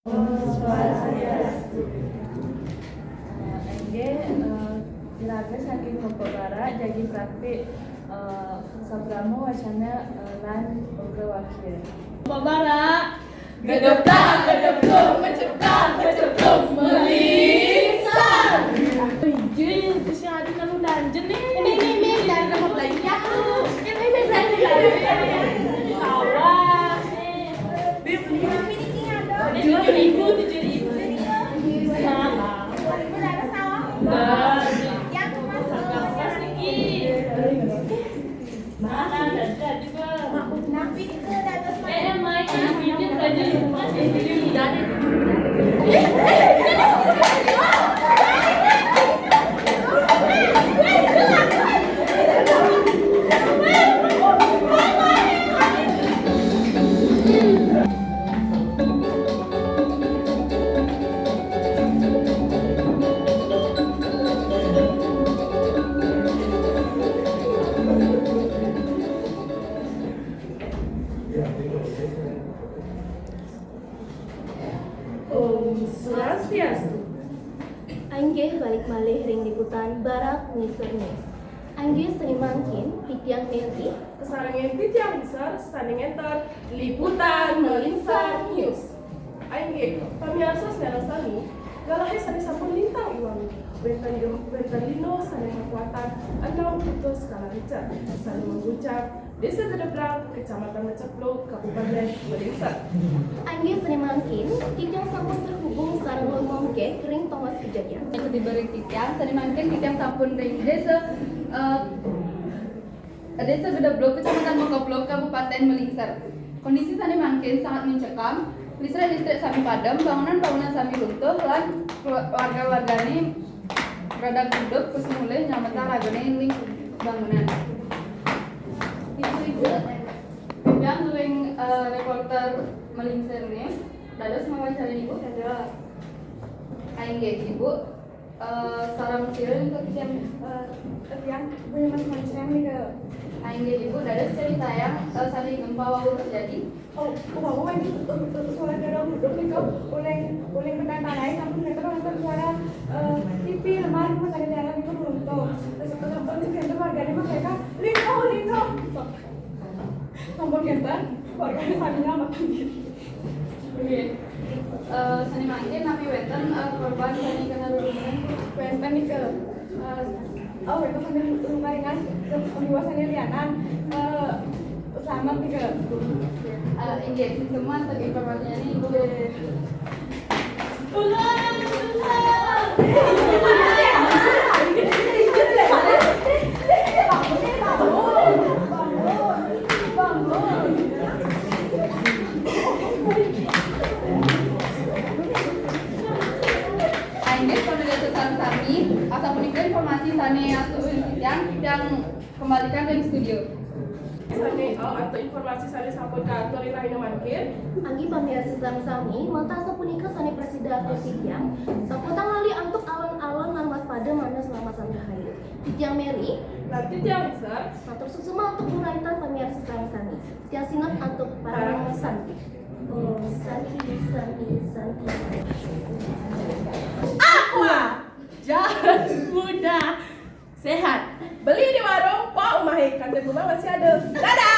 Swastiastu. Ilaga saking mempebara jadi praktik sabramo wacana lan boga wakil. Mempebara gedebrak gedeblung menceplak menceplung melisan. Anjir, si Adi kalau danjen nih. Ini dari tempat lainnya tuh. Ini dari sawah. Tujuh ribu. Salah. Yang masuk sedikit. Mana ada juga. Nabi itu ada. Main bikin saja rumah sendiri dari. Swastiastu. Anggih balik malih ring liputan barak ngisor-nis. Anggih seni mangkin titiang menti Kesarangan titiang besar standing enter liputan melinsar news. Aing pamiarsa sekarang sami galahai sani sampun lintang iwami. Bentan lino sani kekuatan 6 putus skala Richter sani mengucap Desa Gedebrak, Kecamatan Mencepluk, Kabupaten Melinsar. Anggih seni mangkin titiang sampun terhubung sareng lomongke ring tongas kejadian. Yang diberi titiang, seni mangkin titiang sampun ring Desa Gedebrak, Kecamatan Mokoplok, Kabupaten Melinsar. Kondisi sani mangkin sangat mencekam. Listrik sami padam, bangunan sami runtuh, lan warga-wargane rada gudeg terus mulai nyameta ragane ling bangunan. Ibu yang ring reporter Melinsar News, dados wawancara ibu kada aing ibu sarang sireun untuk yang punya macam-macam nih ke aing ibu dados cerita yang saling gempa wau terjadi. Wow, ini suara darah duduk nih kau, uling tanah kamu mereka nonton suara TV lemari rumah sakit daerah itu runtuh. Terus nonton di kantor warganya mereka lino. Tombol kantor, warganya sambil makan gitu. Oke. Seni mangkin napi weten korban seni kena rurungan Wenten nih ke, itu sambil luka ringan, pembuasannya lianan. Selamat nih ke. Injeksi semua untuk informasinya nih ibu. Aingnya penulis sami asal menikah informasi sani asuhin yang kembalikan ke studio. Sani atau informasi sani sampun ka atur lain mangkin. Anggih pamirsa sami mata sapunika sani presida atau titiang saputang lali antuk alon-alon lan waspada mana selama sami rahayu. Titiang Mary Nanti tiang besar matur susuma untuk uraitan pamirsa sami. Tiang singet untuk para santi. Oh, santi. Aqua jalan mudah sehat beli di warung Pak Umahi kan rumah masih ada. Dadah.